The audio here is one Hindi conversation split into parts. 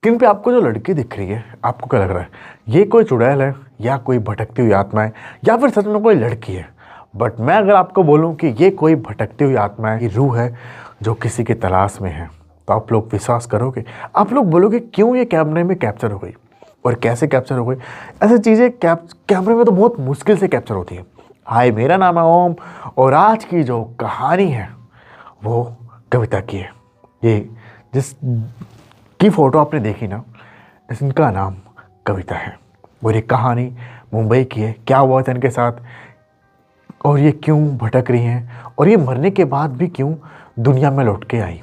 स्क्रीन पे आपको जो लड़की दिख रही है, आपको क्या लग रहा है, ये कोई चुड़ैल है या कोई भटकती हुई आत्मा है या फिर सच में कोई लड़की है? बट मैं अगर आपको बोलूं कि ये कोई भटकती हुई आत्मा है, ये रूह है जो किसी की तलाश में है, तो आप लोग विश्वास करोगे? आप लोग बोलोगे क्यों ये कैमरे में कैप्चर हो गई और कैसे कैप्चर हो गई? ऐसी चीज़ें कैमरे में तो बहुत मुश्किल से कैप्चर होती है। हाय, मेरा नाम है ओम और आज की जो कहानी है वो कविता की है। ये जिस की फ़ोटो आपने देखी ना, इनका नाम कविता है और ये कहानी मुंबई की है। क्या हुआ था इनके साथ और ये क्यों भटक रही हैं और ये मरने के बाद भी क्यों दुनिया में लौट के आई।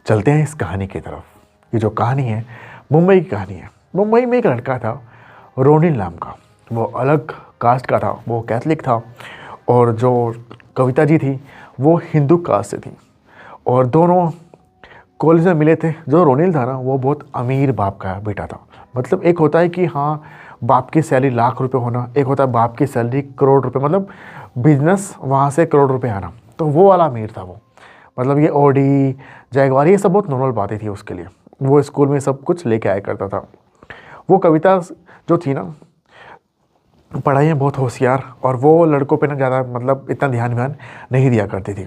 चलते हैं इस कहानी की तरफ। ये जो कहानी है मुंबई की कहानी है। मुंबई में एक लड़का था रोनिल नाम का। वो अलग कास्ट का था, वो कैथलिक था और जो कविता जी थी वो हिंदू कास्ट से थी और दोनों कॉलेज में मिले थे। जो रोनिल था ना, वो बहुत अमीर बाप का बेटा था। मतलब एक होता है कि हाँ, बाप की सैलरी लाख रुपए होना, एक होता है बाप की सैलरी करोड़ रुपए, मतलब बिजनेस वहाँ से करोड़ रुपए आना। तो वो वाला अमीर था वो। मतलब ये ऑडी जैगवार ये सब बहुत नॉर्मल बातें थी उसके लिए। वो स्कूल में सब कुछ लेके आया करता था। वो कविता जो थी ना, पढ़ाई में बहुत होशियार और वो लड़कों पे ना ज़्यादा मतलब इतना ध्यान नहीं दिया करती थी।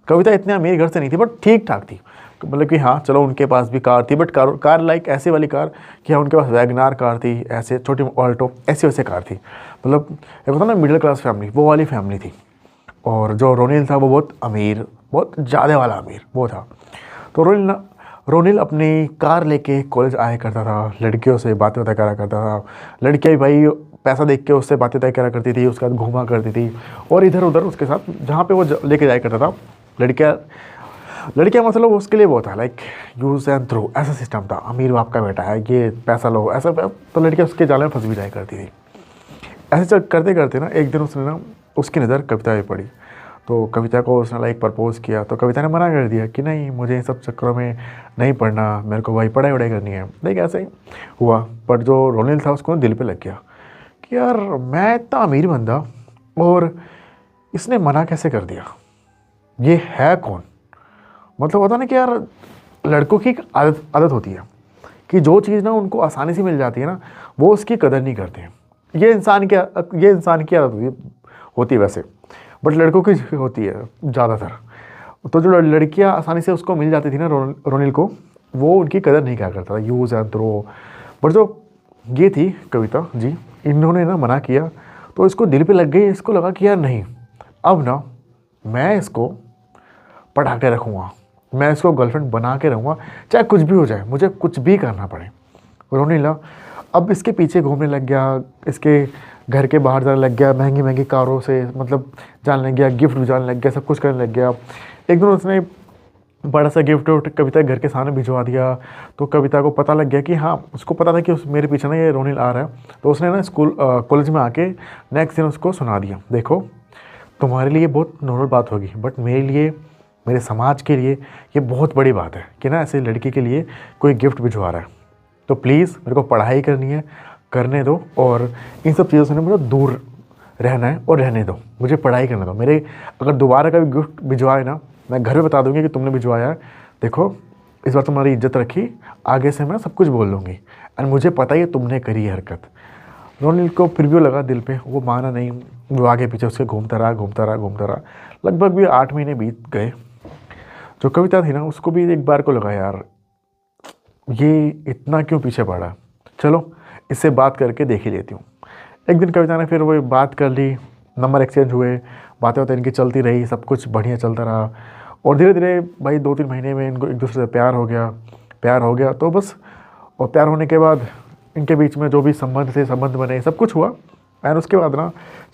कविता इतने अमीर घर से नहीं थी बट ठीक ठाक थी। मतलब कि हाँ चलो, उनके पास भी कार थी बट कार लाइक ऐसे वाली कार कि हाँ, उनके पास वैगनार कार थी, ऐसे छोटी ऑल्टो ऐसी वैसे कार थी। मतलब एक होता ना मिडिल क्लास फैमिली, वो वाली फैमिली थी। और जो रोनिल था वो बहुत अमीर, बहुत ज़्यादा वाला अमीर वो था। तो रोनिल अपनी कार लेके कॉलेज आया करता था, लड़कियों से बातें करा करता था। लड़कियाँ भी भाई पैसा देख के उससे बातें करा करती थी, उसके साथ घूमा करती थी और इधर उधर उसके साथ जहाँ पे वो लेके जाया करता था। लड़कियाँ मतलब उसके लिए वो था लाइक यूज़ एंड थ्रो, ऐसा सिस्टम था। अमीर बाप का बेटा है, ये पैसा लो, ऐसा। तो लड़कियाँ उसके जाल में फंस भी जाया करती थी। ऐसे करते करते ना एक दिन उसने ना उसकी नज़र कविता पे पड़ी। तो कविता को उसने लाइक प्रपोज किया। तो कविता ने मना कर दिया कि नहीं, मुझे इन सब चक्करों में नहीं पढ़ना, मेरे को भाई पढ़ाई वढ़ाई करनी है। लाइक ऐसे ही हुआ। बट जो रोनिल था उसको दिल पे लग गया कि यार मैं इतना अमीर बंदा और इसने मना कैसे कर दिया, ये है कौन? मतलब होता ना कि यार लड़कों की एक आदत होती है कि जो चीज़ ना उनको आसानी से मिल जाती है ना, वो उसकी कदर नहीं करते हैं। ये इंसान की आदत होती है वैसे, बट लड़कों की होती है ज़्यादातर। तो जो लड़कियां आसानी से उसको मिल जाती थी ना, रोनिल को, वो उनकी कदर नहीं क्या करता था, यूज़ एंड थ्रो। बट जो ये थी कविता जी, इन्होंने ना मना किया तो इसको दिल पे लग गई। इसको लगा कि यार नहीं, अब ना मैं इसको पढ़ा के रखूँगा, मैं इसको गर्लफ्रेंड बना के रहूँगा, चाहे कुछ भी हो जाए, मुझे कुछ भी करना पड़े। रोनिल अब इसके पीछे घूमने लग गया, इसके घर के बाहर जाने लग गया, महंगी महंगी कारों से मतलब जाने लग गया, गिफ्ट जाने लग गया, सब कुछ करने लग गया। एक दिन उसने बड़ा सा गिफ्ट कविता घर के सामने भिजवा दिया। तो कविता को पता लग गया कि हाँ, उसको पता था कि मेरे पीछे ना ये रोनिल आ रहा है। तो उसने ना कॉलेज में आके नेक्स्ट दिन उसको सुना दिया, देखो तुम्हारे लिए बहुत नॉर्मल बात होगी बट मेरे लिए, मेरे समाज के लिए ये बहुत बड़ी बात है कि ना ऐसे लड़की के लिए कोई गिफ्ट भिजवा रहा है। तो प्लीज़ मेरे को पढ़ाई करनी है, करने दो और इन सब चीज़ों से मुझे दूर रहना है और रहने दो, मुझे पढ़ाई करने दो। मेरे अगर दोबारा कभी गिफ्ट भिजवाए ना, मैं घर में बता दूंगी कि तुमने भिजवाया है, देखो इस बार तुम्हारी इज्जत रखी, आगे से मैं सब कुछ बोल दूँगी एंड मुझे पता ही है तुमने करी है हरकत। रोनिल को फिर भी लगा दिल पे, वो माना नहीं। वो आगे पीछे उसके घूमता रहा। लगभग भी 8 महीने बीत गए। जो कविता थी ना, उसको भी एक बार को लगा यार ये इतना क्यों पीछे पड़ा, चलो इससे बात करके देख ही लेती हूँ। एक दिन कविता ने फिर वो बात कर ली, नंबर एक्सचेंज हुए, बातें इनकी चलती रही, सब कुछ बढ़िया चलता रहा। और धीरे धीरे भाई 2-3 महीने में इनको एक दूसरे से प्यार हो गया। तो बस, और प्यार होने के बाद इनके बीच में जो भी संबंध बने, सब कुछ हुआ। एंड उसके बाद ना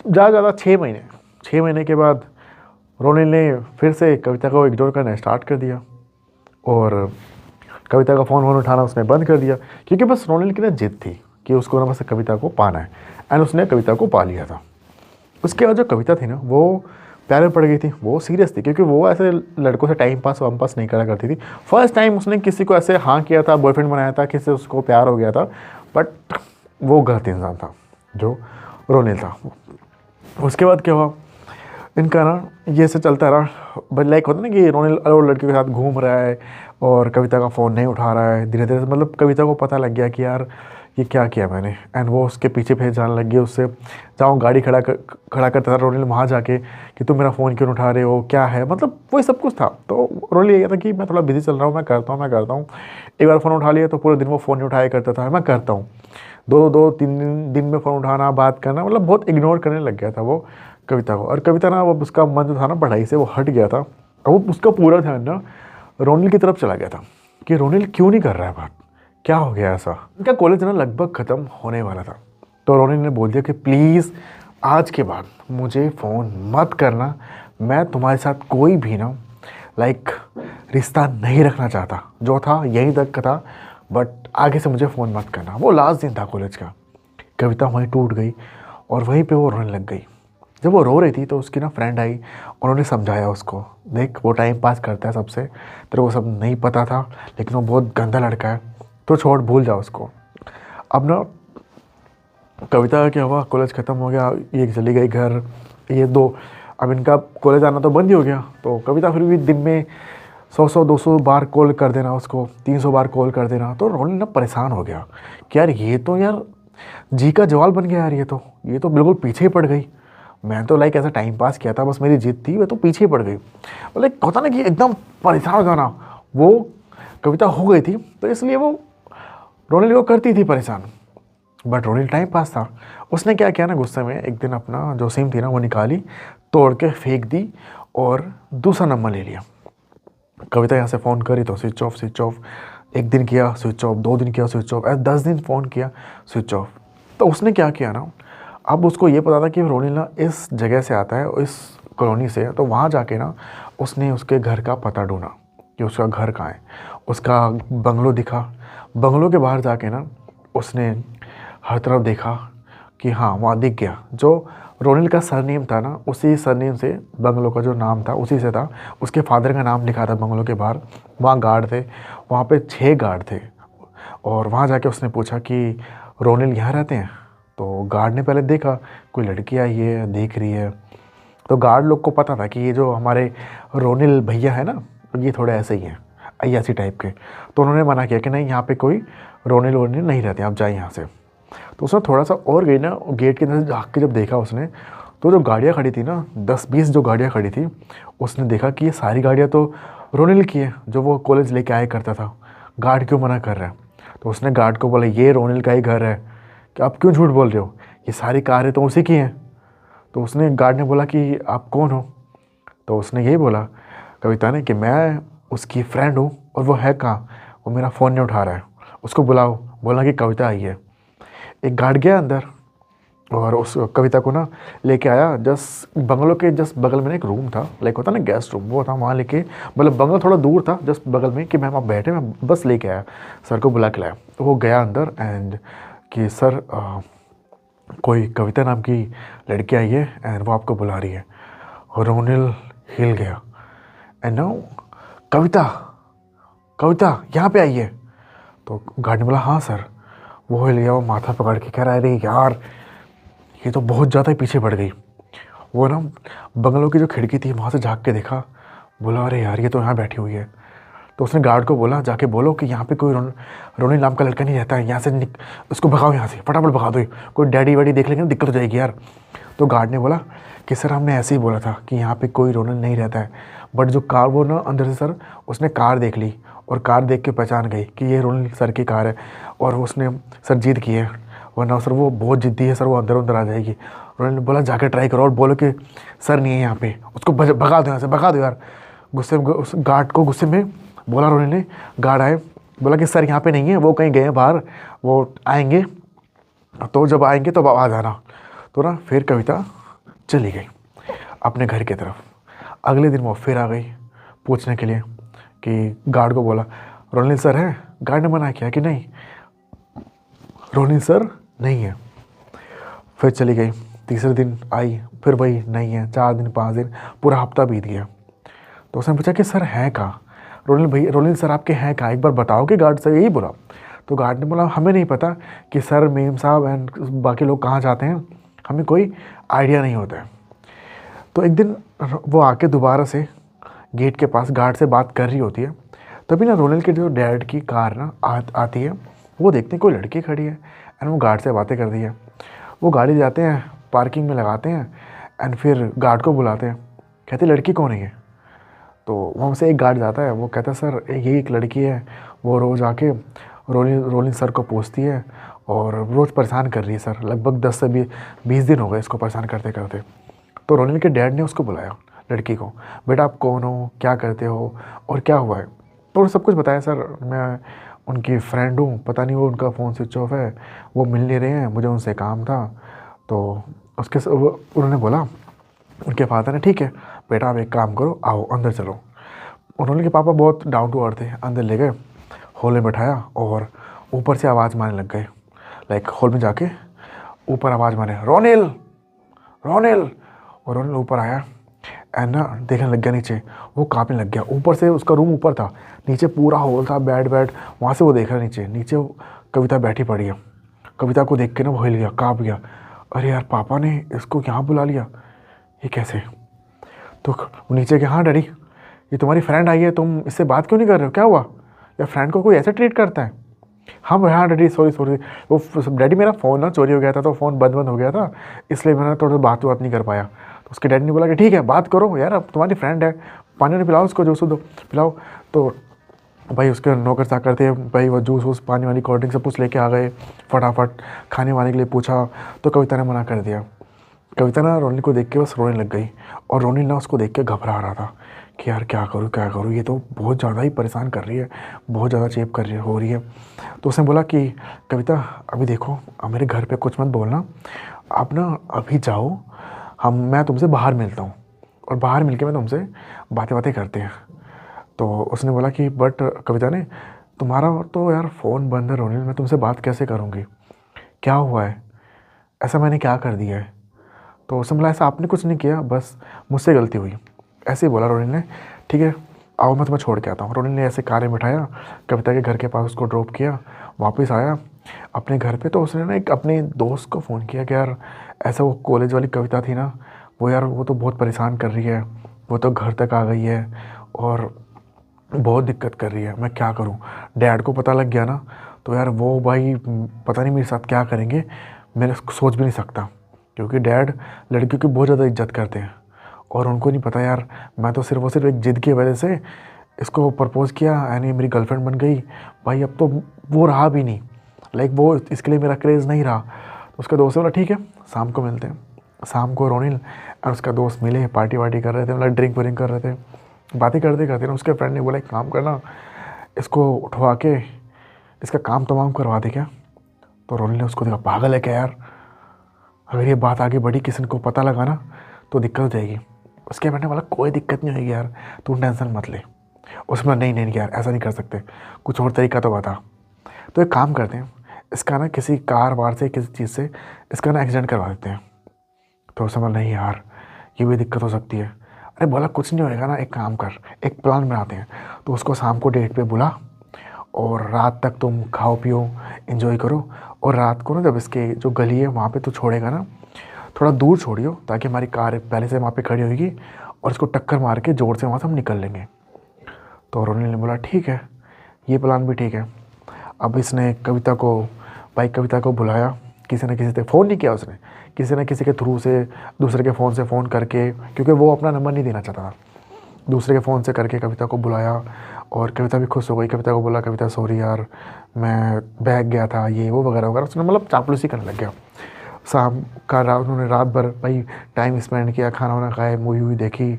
ज़्यादा 6 महीने के बाद रोनिल ने फिर से कविता को इग्नोर करना स्टार्ट कर दिया और कविता का फ़ोन उठाना उसने बंद कर दिया, क्योंकि बस रोनिल की ना जिद थी कि उसको ना बस कविता को पाना है। एंड उसने कविता को पा लिया था। उसके बाद जो कविता थी ना, वो प्यार में पड़ गई थी, वो सीरियस थी, क्योंकि वो ऐसे लड़कों से टाइम पास नहीं करा करती थी। फर्स्ट टाइम उसने किसी को ऐसे हाँ किया था, बॉयफ्रेंड बनाया था, किसी से उसको प्यार हो गया था, बट वो गलत इंसान था जो रोनिल था। उसके बाद क्या हुआ, इनका ना ये से चलता रहा। बट लाइक होता ना कि रोनिल और लड़के के साथ घूम रहा है और कविता का फ़ोन नहीं उठा रहा है। धीरे धीरे मतलब कविता को पता लग गया कि यार ये क्या किया मैंने, एंड वो उसके पीछे पीछे जाने लग गई। उससे जहाँ गाड़ी खड़ा करता था रोनिल वहाँ जाके कि तुम मेरा फ़ोन क्यों नहीं उठा रहे हो, क्या है, मतलब वही सब कुछ था। तो रोनिल ये था कि मैं थोड़ा बिजी चल रहा हूँ, मैं करता हूँ। एक बार फ़ोन उठा लिया तो पूरे दिन वो फ़ोन नहीं उठाया करता था, मैं करता हूँ। दो दो तीन दिन में फ़ोन उठाना, बात करना, मतलब बहुत इग्नोर करने लग गया था वो कविता को। और कविता ना, वो उसका मन जो था ना पढ़ाई से वो हट गया था। और वो उसका पूरा ध्यान ना रोनिल की तरफ चला गया था कि रोनिल क्यों नहीं कर रहा है बात, क्या हो गया ऐसा। इनका कॉलेज ना लगभग ख़त्म होने वाला था। तो रोनिल ने बोल दिया कि प्लीज़ आज के बाद मुझे फ़ोन मत करना, मैं तुम्हारे साथ कोई भी ना लाइक रिश्ता नहीं रखना चाहता। जो था यहीं तक का था, बट आगे से मुझे फ़ोन मत करना। वो लास्ट दिन था कॉलेज का। कविता वहीं टूट गई और वहीं पे वो रोने लग गई। जब वो रो रही थी तो उसकी ना फ्रेंड आई, उन्होंने समझाया उसको, देख वो टाइम पास करता है सबसे, तेरे को सब नहीं पता था, लेकिन वो बहुत गंदा लड़का है, तो छोड़, भूल जा उसको। अब ना कविता का क्या हुआ, कॉलेज ख़त्म हो गया, ये चली गई घर, ये दो, अब इनका कॉलेज आना तो बंद ही हो गया। तो कविता फिर भी दिन में 100-200 बार कॉल कर देना उसको, 300 बार कॉल कर देना। तो रोनिल ना परेशान हो गया कि यार ये तो यार जी का जवाल बन गया यार, ये तो बिल्कुल पीछे ही पड़ गई। मैं तो लाइक ऐसा टाइम पास किया था, बस मेरी जिद थी, वह तो पीछे ही पड़ गई। लाइक होता ना कि एकदम परेशान हो जाना, वो कविता हो गई थी। तो इसलिए वो रोनिल को करती थी परेशान। बट रोनिल टाइम पास था। उसने क्या किया ना, गुस्से में एक दिन अपना जो सिम थी ना वो निकाली, तोड़ के फेंक दी और दूसरा नंबर ले लिया। कविता यहाँ से फ़ोन करी तो स्विच ऑफ। एक दिन किया स्विच ऑफ, 2 दिन किया स्विच ऑफ, ऐसे 10 दिन फ़ोन किया स्विच ऑफ। तो उसने क्या किया ना, अब उसको ये पता था कि रोनिल ना इस जगह से आता है, इस कॉलोनी से। तो वहाँ जाके ना उसने उसके घर का पता ढूंढा कि उसका घर कहाँ है। उसका बंगलो दिखा, बंगलो के बाहर जाके ना उसने हर तरफ देखा कि हाँ वहाँ दिख गया। जो रोनिल का सरनेम था ना, उसी सरनेम से बंगलो का जो नाम था उसी से था। उसके फादर का नाम लिखा था बंगलो के बाहर। वहाँ गार्ड थे, वहाँ पे 6 गार्ड थे। और वहाँ जाके उसने पूछा कि रोनिल यहाँ रहते हैं। तो गार्ड ने पहले देखा कोई लड़की आई है, देख रही है। तो गार्ड लोग को पता था कि ये जो हमारे रोनिल भैया है ना, ये थोड़े ऐसे ही हैं, अय्यासी टाइप के। तो उन्होंने मना किया कि नहीं, यहाँ पे कोई रोनिल नहीं रहते, आप जाए यहाँ से। तो उसने थोड़ा सा और गई ना, गेट के अंदर से झाँक के जब देखा उसने, तो जो गाड़ियाँ खड़ी थी ना, 10-20 जो गाड़ियाँ खड़ी थी, उसने देखा कि ये सारी गाड़ियाँ तो रोनिल की है, जो वो कॉलेज लेके आया करता था। गार्ड क्यों मना कर रहा है? तो उसने गार्ड को बोला ये रोनिल का ही घर है, कि आप क्यों झूठ बोल रहे हो, ये सारी कारें तो उसी की हैं। तो उसने गार्ड ने बोला कि आप कौन हो? तो उसने यही बोला कविता ने कि मैं उसकी फ्रेंड हूँ, और वो है कहाँ, वो मेरा फ़ोन नहीं उठा रहा है, उसको बुलाओ। बोला कि कविता आई है। एक गार्ड गया अंदर और उस कविता को ना लेके आया। जस्ट बंगलो के जस्ट बगल में एक रूम था, लाइक होता ना गेस्ट रूम, वो था। वहाँ लेके, मतलब बंगलो थोड़ा दूर था, जस्ट बगल में, कि मैम आप बैठे, मैं बस लेके आया, सर को बुला के लाया। तो वो गया अंदर एंड कि सर कोई कविता नाम की लड़की आई है एंड वो आपको बुला रही है। और रोनिल हिल गया एंड नो, कविता यहाँ पे आई है। तो गार्ड ने बोला हाँ सर। वो हिल गया, वो माथा पकड़ के कह रहा है अरे यार ये तो बहुत ज़्यादा ही पीछे पड़ गई। वो ना बंगलों की जो खिड़की थी वहाँ से झाँक के देखा, बोला अरे यार ये तो यहाँ बैठी हुई है। तो उसने गार्ड को बोला जाके बोलो कि यहाँ पे कोई रोनिल नाम का लड़का नहीं रहता है, यहाँ से उसको भगाओ, यहाँ से फटाफट भगा दो, कोई डैडी वैडी देख लेंगे ना दिक्कत हो जाएगी यार। तो गार्ड ने बोला कि सर हमने ऐसे ही बोला था कि यहाँ पे कोई रोनिल नहीं रहता है, बट जो कार, वो ना अंदर से सर उसने कार देख ली और कार देख के पहचान गई कि ये रोनिल सर की कार है, और उसने सर जिद की है, वरना सर वो बहुत जिद्दी है सर, वो अंदर आ जाएगी। रोनिल ने बोला जाके ट्राई करो और बोलो कि सर नहीं है यहाँ पे, उसको भगा दो यहाँ से, भगा दो यार। गुस्से में उस गार्ड को गुस्से में बोला रोनिल ने। गार्ड आए, बोला कि सर यहाँ पे नहीं है, वो कहीं गए हैं बाहर, वो आएंगे, तो जब आएंगे तो आ जाना। तो ना फिर कविता चली गई अपने घर की तरफ। अगले दिन वो फिर आ गई पूछने के लिए कि गार्ड को बोला रोनिल सर है? गार्ड ने मना किया कि नहीं, रोनिल सर नहीं है। फिर चली गई, तीसरे दिन आई, फिर वही नहीं है। 4 दिन 5 दिन, पूरा हफ्ता बीत गया। तो उसने पूछा कि सर हैं कहाँ, रोनिल सर आपके हैं कहाँ, एक बार बताओ कि गार्ड से यही बोला। तो गार्ड ने बोला हमें नहीं पता कि सर मेम साहब एंड बाकी लोग कहाँ जाते हैं, हमें कोई आइडिया नहीं होता है। तो एक दिन वो आके दोबारा से गेट के पास गार्ड से बात कर रही होती है। तभी ना रोनिल के जो डैड की कार ना आती है। वो देखते हैं कोई लड़की खड़ी है एंड वो गार्ड से बातें कर रही है। वो गाड़ी जाते हैं, पार्किंग में लगाते हैं एंड फिर गार्ड को बुलाते हैं। कहते लड़की कौन है ये? तो वहाँ से एक गार्ड जाता है, वो कहता है सर ये एक लड़की है, वो रोज़ आके रोलिंग सर को पूछती है और रोज़ परेशान कर रही है सर। लगभग 10 से 20 दिन हो गए इसको परेशान करते करते। तो रोनिल के डैड ने उसको बुलाया लड़की को, बेटा आप कौन हो, क्या करते हो और क्या हुआ है? तो सब कुछ बताया। सर मैं उनकी फ्रेंड हूँ, पता नहीं वो उनका फ़ोन स्विच ऑफ है, वो मिल नहीं रहे हैं, मुझे उनसे काम था। तो उन्होंने बोला, उनके फादर ने, ठीक है बेटा आप एक काम करो, आओ अंदर चलो। उन्होंने के पापा बहुत डाउन टू अर्थ थे, अंदर ले गए, हॉल में बैठाया और ऊपर से आवाज़ मारने लग गए। लाइक हॉल में जाके ऊपर आवाज़ मारे, रोनिल रोनिल। और रोनिल ऊपर आया एंड ना देखने लग गया नीचे, वो कांपने लग गया। ऊपर से उसका रूम ऊपर था, नीचे पूरा हॉल था, बेड वहाँ से वो देख रहा नीचे। नीचे कविता बैठी पड़ी है। कविता को देख के ना वो हिल गया, काँप गया। अरे यार पापा ने इसको यहाँ बुला लिया, ये कैसे? तो नीचे के, हाँ डैडी ये तुम्हारी फ्रेंड आई है, तुम इससे बात क्यों नहीं कर रहे हो, क्या हुआ? या फ्रेंड को कोई ऐसे ट्रीट करता है? हाँ भाई, हाँ डैडी सॉरी वो डैडी मेरा फ़ोन ना चोरी हो गया था, तो फ़ोन बंद हो गया था, इसलिए मैंने थोड़ा सा बात नहीं कर पाया। तो उसके डैडी ने बोला कि ठीक है बात करो यार, अब तुम्हारी फ्रेंड है, पानी नहीं पिलाओ उसको, जूस दो पिलाओ। तो भाई उसके नौकर चाकर थे भाई, वो जूस पानी वाली कोल्ड ड्रिंक सब कुछ लेके आ गए। फटाफट खाने वाने के लिए पूछा तो कविता ने मना कर दिया। कविता ना रोनिल को देख के बस रोने लग गई और रोनिल ना उसको देख के घबरा रहा था कि यार क्या करूँ, ये तो बहुत ज़्यादा ही परेशान कर रही है, बहुत ज़्यादा चेप कर रही है। तो उसने बोला कि कविता अभी देखो, अब मेरे घर पे कुछ मत बोलना, आप ना अभी जाओ, मैं तुमसे बाहर मिलता हूँ और बाहर मिलके मैं तुमसे बातें करते हैं। तो उसने बोला कि बट कविता ने, तुम्हारा तो यार फ़ोन बंद है रोनिल, मैं तुमसे बात कैसे करूँगी, क्या हुआ है, ऐसा मैंने क्या कर दिया है? तो उसने बोला ऐसा आपने कुछ नहीं किया, बस मुझसे गलती हुई, ऐसे ही बोला रोनिल ने। ठीक है आओ मैं तुम्हें छोड़ के आता हूँ। रोनिल ने ऐसे कार में बिठाया, कविता के घर के पास उसको ड्रॉप किया, वापस आया अपने घर पे। तो उसने ना एक अपने दोस्त को फ़ोन किया कि यार ऐसा वो कॉलेज वाली कविता थी ना, वो यार वो तो बहुत परेशान कर रही है, वो तो घर तक आ गई है और बहुत दिक्कत कर रही है, मैं क्या करूँ? डैड को पता लग गया ना तो यार वो भाई पता नहीं मेरे साथ क्या करेंगे, मैंने सोच भी नहीं सकता, क्योंकि डैड लड़कियों की बहुत ज़्यादा इज्जत करते हैं और उनको नहीं पता यार, मैं तो सिर्फ एक ज़िद की वजह से इसको प्रपोज़ किया यानी मेरी गर्लफ्रेंड बन गई भाई, अब तो वो रहा भी नहीं, लाइक वो इसके लिए मेरा क्रेज़ नहीं रहा। तो उसका दोस्त बोला ठीक है शाम को मिलते हैं। शाम को रोनिल और उसका दोस्त मिले, पार्टी वार्टी कर रहे थे, मतलब ड्रिंक व्रिंक कर रहे थे। बातें करते करते ना उसके फ्रेंड ने बोला एक काम करना, इसको उठवा के इसका काम तमाम करवा दे क्या? तो रोनिल ने उसको देखा, पागल है क्या यार, अगर ये बात आगे बढ़ी किसी को पता लगा ना तो दिक्कत हो जाएगी। उसके फ्रेंड ने बोला कोई दिक्कत नहीं होगी यार, तू टेंशन मत ले। उसमें नहीं यार ऐसा नहीं कर सकते, कुछ और तरीका तो बता। तो एक काम करते हैं, इसका ना किसी कार वार से किसी चीज़ से इसका ना एक्सीडेंट करवा देते हैं। तो उसने बोला नहीं यार ये भी दिक्कत हो सकती है। अरे बोला कुछ नहीं होएगा ना, एक काम कर, एक प्लान बनाते हैं। तो उसको शाम को डेट पे बुला और रात तक तुम खाओ पियो एंजॉय करो, और रात को ना जब इसके जो गली है वहाँ पे तू छोड़ेगा ना, थोड़ा दूर छोड़ियो ताकि हमारी कार पहले से वहाँ पे खड़ी होगी और इसको टक्कर मार के जोर से वहाँ से हम निकल लेंगे। तो रोनिल ने बोला ठीक है ये प्लान भी ठीक है। अब इसने कविता को बुलाया, किसी न किसी से फ़ोन नहीं किया उसने, किसी न किसी के थ्रू से दूसरे के फ़ोन से फ़ोन करके, क्योंकि वो अपना नंबर नहीं देना चाहता था, दूसरे के फ़ोन से करके कविता को बुलाया। और कविता भी खुश हो गई, कविता को बोला कविता सॉरी यार मैं बहक गया था, ये वो वगैरह वगैरह, उसने मतलब चापलूसी करने लग गया। शाम का उन्होंने रात भर भाई टाइम स्पेंड किया, खाना वाना खाए, मूवी वूवी देखी।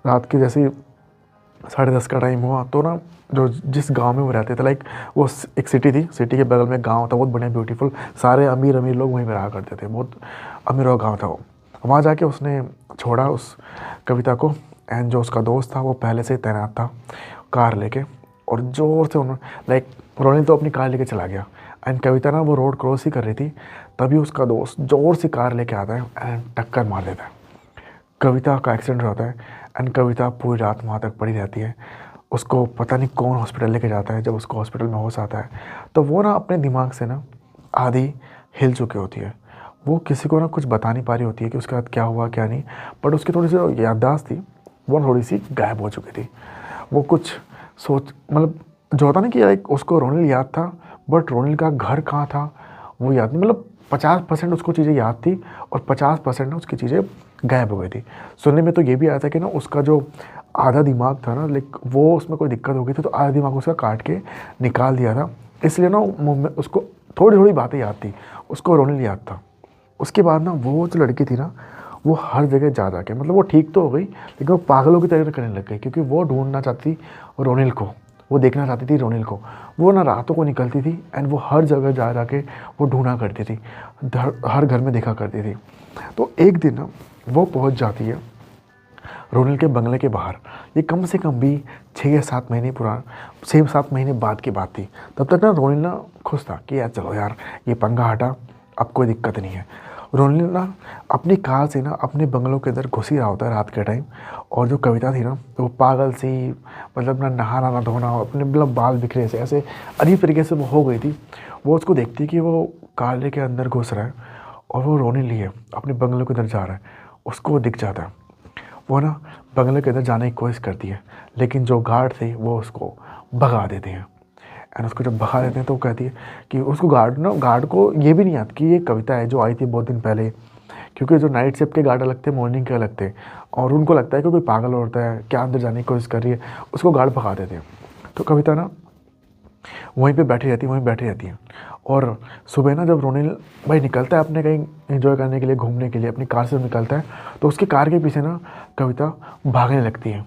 रात के जैसे 10:30 का टाइम हुआ तो ना जो जिस गांव में वो रहते थे, लाइक वो एक सिटी थी, सिटी के बगल में गांव था बहुत बढ़िया ब्यूटीफुल, सारे अमीर लोग वहीं पर रहा करते थे, बहुत अमीर गांव था वो। वहाँ जाके उसने छोड़ा उस कविता को, एंड जो उसका दोस्त था वो पहले से ही तैनात था कार लेके, और ज़ोर से उन्होंने लाइक रोनिल तो अपनी कार लेके चला गया एंड कविता ना वो रोड क्रॉस ही कर रही थी, तभी उसका दोस्त ज़ोर से कार लेके आता है एंड टक्कर मार देता है। कविता का एक्सीडेंट होता है एंड कविता पूरी रात वहाँ तक पड़ी रहती है। उसको पता नहीं कौन हॉस्पिटल लेके जाता है। जब उसको हॉस्पिटल में होश आता है तो वो ना अपने दिमाग से ना आधी हिल चुकी होती है, वो किसी को ना कुछ बता नहीं पा रही होती है कि उसके बाद क्या हुआ क्या नहीं, बट उसकी थोड़ी सी याददाश्त थी वो थोड़ी सी गायब हो चुकी थी। वो कुछ सोच मतलब जो होता ना कि लाइक उसको रोनिल याद था, बट रोनिल का घर कहाँ था वो याद नहीं। मतलब 50% उसको चीज़ें याद थी और 50% ना उसकी चीज़ें गायब हो गई थी। सुनने में तो ये भी आया था कि ना उसका जो आधा दिमाग था ना, लाइक वो उसमें कोई दिक्कत हो गई थी तो आधा दिमाग उसका काट के निकाल दिया था, इसलिए ना उसको थोड़ी थोड़ी बातें याद थी, उसको रोनिल याद था। उसके बाद ना वो जो लड़की थी ना, वो हर जगह जा जा के, मतलब वो ठीक तो हो गई लेकिन वो पागलों की तरह करने लग गई, क्योंकि वो ढूंढना चाहती थी रोनिल को, वो देखना चाहती थी रोनिल को। वो ना रातों को निकलती थी एंड वो हर जगह जा जा के वो ढूंढा करती थी, हर घर में देखा करती थी। तो एक दिन ना वो पहुंच जाती है रोनिल के बंगले के बाहर। ये कम से कम भी 6 या 7 महीने पुराना, 6-7 महीने बाद की बात थी। तब तक ना रोनिल ना खुश था कि यार चलो यार ये पंगा हटा, अब कोई दिक्कत नहीं है। रोनिल ना अपनी कार से ना अपने बंगलों के अंदर घुस ही रहा होता है रात के टाइम, और जो कविता थी ना तो वो पागल सी, मतलब ना नहाना ना धोना, अपने मतलब बाल बिखरे से ऐसे अजीब तरीके से वो हो गई थी। वो उसको देखती कि वो कार लेके अंदर घुस रहा है और वो रोनिल ही है, अपने बंगलों के अंदर जा रहा है। उसको वो दिख जाता है, वो ना बंगले के अंदर जाने की कोशिश करती है, लेकिन जो गार्ड थे वो उसको भगा देते हैं। एंड उसको जब भगा देते हैं तो वो कहती है कि उसको गार्ड को ये भी नहीं याद कि ये कविता है जो आई थी बहुत दिन पहले, क्योंकि जो नाइट शिफ्ट के गार्ड अलग थे, मॉर्निंग के अलग थे, और उनको लगता है कि कोई पागल होता है क्या अंदर जाने की कोशिश कर रही है, उसको गार्ड भगा देते हैं। तो कविता ना वहीं पे बैठी रहती है। और सुबह ना जब रोनिल भाई निकलता है अपने कहीं एंजॉय करने के लिए, घूमने के लिए, अपनी कार से निकलता है, तो उसकी कार के पीछे ना कविता भागने लगती है।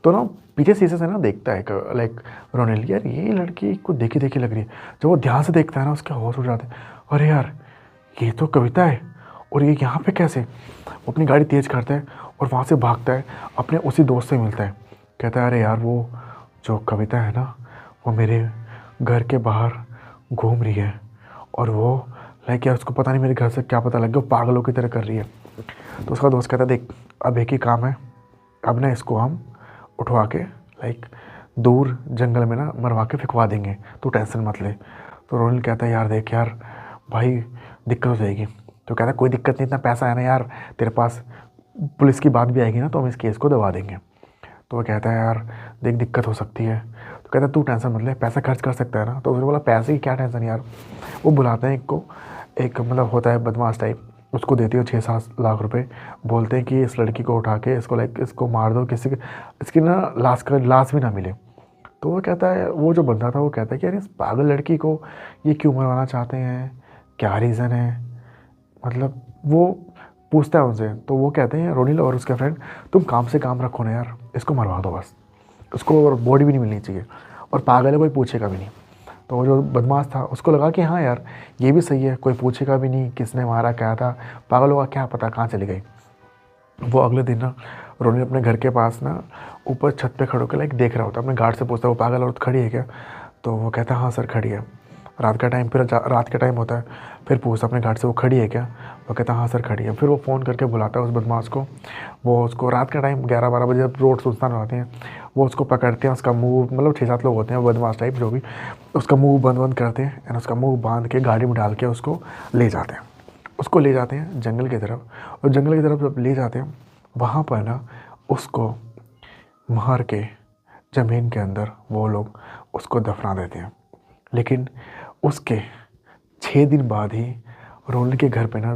तो ना पीछे शीशे से ना देखता है लाइक रोनिल, यार ये लड़की को देखी देखी लग रही है। जब वो ध्यान से देखता है ना उसके होश उड़ जाते हैं, अरे यार ये तो कविता है, और ये यहाँ पे कैसे। वो अपनी गाड़ी तेज़ करता है और वहाँ से भागता है, अपने उसी दोस्त से मिलता है। कहता है अरे यार वो जो कविता है ना वो मेरे घर के बाहर घूम रही है, और वो लाइक यार उसको पता नहीं मेरे घर से क्या पता लग गया, वो पागलों की तरह कर रही है। तो उसका दोस्त कहता है देख अब एक ही काम है, अब ना इसको हम उठवा के लाइक दूर जंगल में ना मरवा के फेंकवा देंगे, तू टेंशन मत ले। तो रोनिल कहता है यार देख यार भाई दिक्कत हो जाएगी। तो कहता है कोई दिक्कत नहीं, इतना पैसा है ना यार तेरे पास, पुलिस की बात भी आएगी ना तो हम इस केस को दबा देंगे। तो वो कहता है यार देख दिक्कत हो सकती है। तो कहता है तू टेंशन मत ले, पैसा खर्च कर सकता है ना। तो उसने बोला पैसे की क्या टेंशन यार। वो बुलाते हैं एक मतलब होता है बदमाश टाइप, उसको देती है 6-7 लाख रुपए, बोलते हैं कि इस लड़की को उठा के इसको लाइक इसको मार दो, किसी के इसकी ना लाश भी ना मिले। तो वो कहता है, वो जो बंदा था वो कहता है कि यार इस पागल लड़की को ये क्यों मरवाना चाहते हैं, क्या रीज़न है, मतलब वो पूछता है उनसे। तो वो कहते हैं रोनिल और उसके फ्रेंड तुम काम से काम रखो ना यार, इसको मरवा दो बस, उसको बॉडी भी नहीं मिलनी चाहिए और पागल है कोई पूछेगा भी नहीं। तो वो जो बदमाश था उसको लगा कि हाँ यार ये भी सही है, कोई पूछेगा भी नहीं किसने मारा क्या था, पागलों का क्या पता कहाँ चली गई। वो अगले दिन ना रोनिल अपने घर के पास ना ऊपर छत पे खड़े होकर लाइक देख रहा होता है, अपने गार्ड से पूछता है वो पागल औरत खड़ी है क्या। तो वो कहता है हाँ सर खड़ी है। रात का टाइम, फिर रात का टाइम होता है, फिर पूछता अपने गार्ड से वो खड़ी है क्या। वो कहता है हाँ सर खड़ी है। फिर वो फ़ोन करके बुलाता है उस बदमाश को। वो उसको रात का टाइम 11-12 बजे जब रोड सुनसान होते हैं, वो उसको पकड़ते हैं, उसका मुंह, मतलब 6-7 लोग होते हैं बदमाश टाइप जो भी, उसका मुंह बंद करते हैं एंड उसका मुंह बांध के गाड़ी में डाल के उसको ले जाते हैं। उसको ले जाते हैं जंगल की तरफ, और जंगल की तरफ जब ले जाते हैं वहाँ पर ना उसको मार के ज़मीन के अंदर वो लोग उसको दफना देते हैं। लेकिन उसके 6 दिन बाद ही रोनिल के घर पे ना,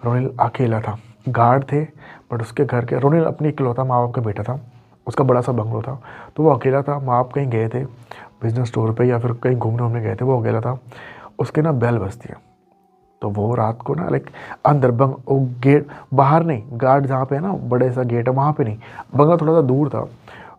रोनिल अकेला था, गार्ड थे बट उसके घर के, रोनिल अपनी इकलौता माँ बाप का बेटा था, उसका बड़ा सा बंगलो था, तो वो अकेला था। माँ बाप कहीं गए थे बिजनेस टूर पे या फिर कहीं घूमने गए थे, वो अकेला था। उसके ना बेल बजती है, तो वो रात को ना लाइक अंदर वो गेट बाहर नहीं, गार्ड जहाँ पे है ना बड़े सा गेट है वहाँ पे नहीं, बंगला थोड़ा सा दूर था,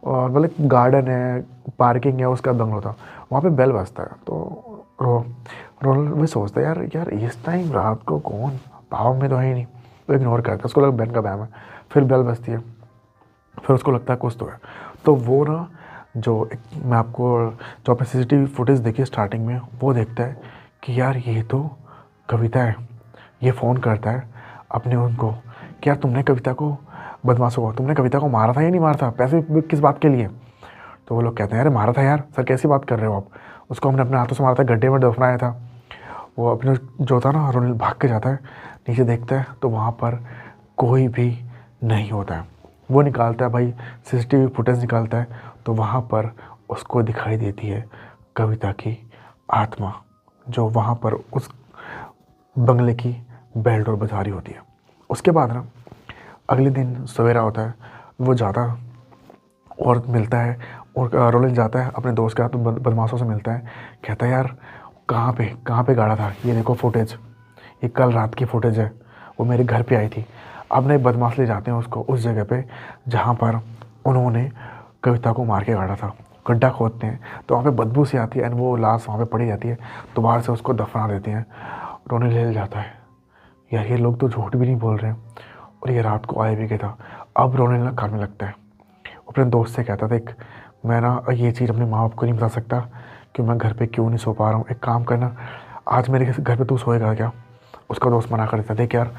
और मतलब गार्डन है, पार्किंग है, उसका बंगला था, वहाँ पे बेल बजता है। तो रोनल भी सोचता है यार यार इस टाइम रात को कौन, पाव में तो है ही नहीं, वो इग्नोर करता है, उसको लगा बैन का बैम है। फिर बेल बजती है, फिर उसको लगता है कुछ तो है। तो वो ना मैं आपको जो आपने CCTV फुटेज देखी स्टार्टिंग में, वो देखता है कि यार ये तो कविता है। ये फ़ोन करता है अपने उनको कि यार तुमने कविता को, बदमाशों को, तुमने कविता को मारा था या नहीं मारा था, पैसे किस बात के लिए। तो वो लोग कहते हैं अरे मारा था यार सर, कैसी बात कर रहे हो आप, उसको हमने अपने हाथों से मारा था, गड्ढे में दफनाया था। वो अपने जो था ना, रोनिल भाग के जाता है, नीचे देखता है तो वहाँ पर कोई भी नहीं होता है। वो निकालता है भाई सीसीटीवी फुटेज निकालता है, तो वहाँ पर उसको दिखाई देती है कविता की आत्मा, जो वहाँ पर उस बंगले की बेल डोर बजा रही होती है। उसके बाद ना अगले दिन सवेरा होता है, वो जाता और मिलता है, और रोलिन जाता है अपने दोस्त के साथ, बदमाशों से मिलता है। कहता है यार कहाँ पे गाड़ा था, ये देखो फुटेज, ये कल रात की फुटेज है, वो मेरे घर पे आई थी। अब नए बदमाश ले जाते हैं उसको उस जगह पे जहाँ पर उन्होंने कविता को मार के गाड़ा था। गड्ढा खोदते हैं तो वहाँ पे बदबू सी आती है एंड वो लाश वहाँ पे पड़ी जाती है, तो बाहर से उसको दफना देते हैं। रोनिल हिल जाता है, यार ये लोग तो झूठ भी नहीं बोल रहे हैं और ये रात को आए भी गया था। अब रोनिल ना करने लगता है, अपने दोस्त से कहता था, मैं ना ये चीज़ अपने माँ बाप को नहीं बता सकता कि मैं घर पे क्यों नहीं सो पा रहा हूँ, एक काम करना आज मेरे घर पे तू सोएगा क्या। उसका दोस्त मना कर देता, देख यार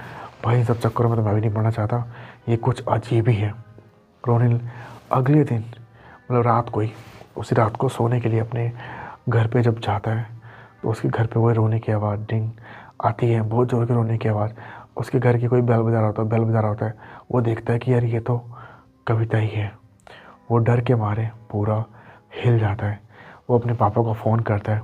भाई सब चक्करों में तो मैं भी नहीं पढ़ना चाहता, ये कुछ अजीब ही है। रोनिल अगले दिन मतलब रात को ही, उसी रात को सोने के लिए अपने घर पे जब जाता है तो उसके घर पे वही रोने की आवाज़ डिंग आती है, बहुत ज़ोर की रोने की आवाज़। उसके घर की कोई बेल बजा रहा होता है। वो देखता है कि यार ये तो कविता ही है। वो डर के मारे पूरा हिल जाता है। वो अपने पापा को फ़ोन करता है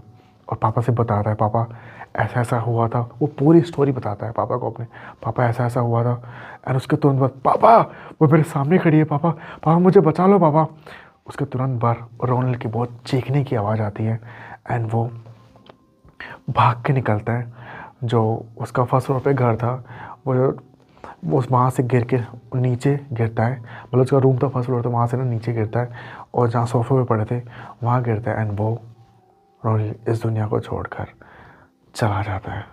और पापा से बताता है, पापा ऐसा ऐसा हुआ था। वो पूरी स्टोरी बताता है पापा को अपने, पापा ऐसा ऐसा हुआ था। एंड उसके तुरंत बाद पापा वो मेरे सामने खड़ी है, पापा पापा मुझे बचा लो पापा। उसके तुरंत बाद रोनिल की बहुत चीखने की आवाज़ आती है एंड वो भाग के निकलता है। जो उसका फर्स्ट फ्लोर पे घर था वो उस वहाँ से गिर के नीचे गिरता है, मतलब उसका रूम था फर्स्ट फ्लोर, तो वहाँ से ना नीचे गिरता है और जहाँ सोफे पे पड़े थे वहाँ गिरता है एंड वो रोनिल इस दुनिया को छोड़कर चला जाता है।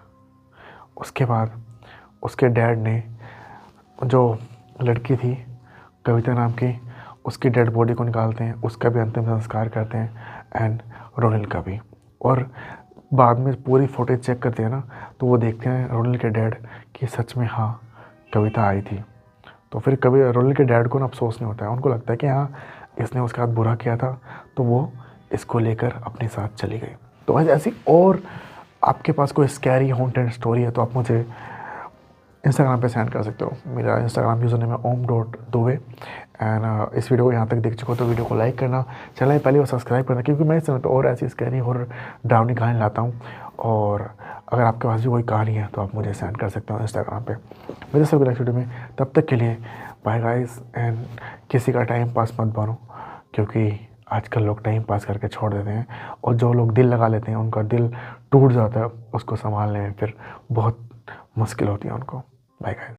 उसके बाद उसके डैड ने जो लड़की थी कविता नाम की, उसकी डेड बॉडी को निकालते हैं, उसका भी अंतिम संस्कार करते हैं एंड रोनिल का भी। और बाद में पूरी फुटेज चेक करते हैं ना, तो वो देखते हैं रोनिल के डैड कि सच में हाँ कविता आई थी। तो फिर कभी रोनिल के डैड को ना अफसोस नहीं होता है, उनको लगता है कि हाँ इसने उसके साथ बुरा किया था तो वो इसको लेकर अपने साथ चली गई। तो ऐसी और आपके पास कोई स्कैरी हॉन्टेड स्टोरी है तो आप मुझे इंस्टाग्राम पे सेंड कर सकते हो। मेरा इंस्टाग्राम यूज़र नेम है om.dove एंड इस वीडियो को यहाँ तक देख चुके हो तो वीडियो को लाइक करना, चैनल पहले और सब्सक्राइब करना, क्योंकि मैं इस समय पे और ऐसी स्कैरी और डरावनी कहानी लाता हूँ। और अगर आपके पास भी कोई कहानी है तो आप मुझे सेंड कर सकते हो इंस्टाग्राम पे। मेरे सब नेक्स्ट वीडियो में, तब तक के लिए बाय गाइस एंड किसी का टाइम पास मत बनो, क्योंकि आजकल लोग टाइम पास करके छोड़ देते हैं और जो लोग दिल लगा लेते हैं उनका दिल टूट जाता है, उसको संभालने में फिर बहुत मुश्किल होती है उनको। Bye guys.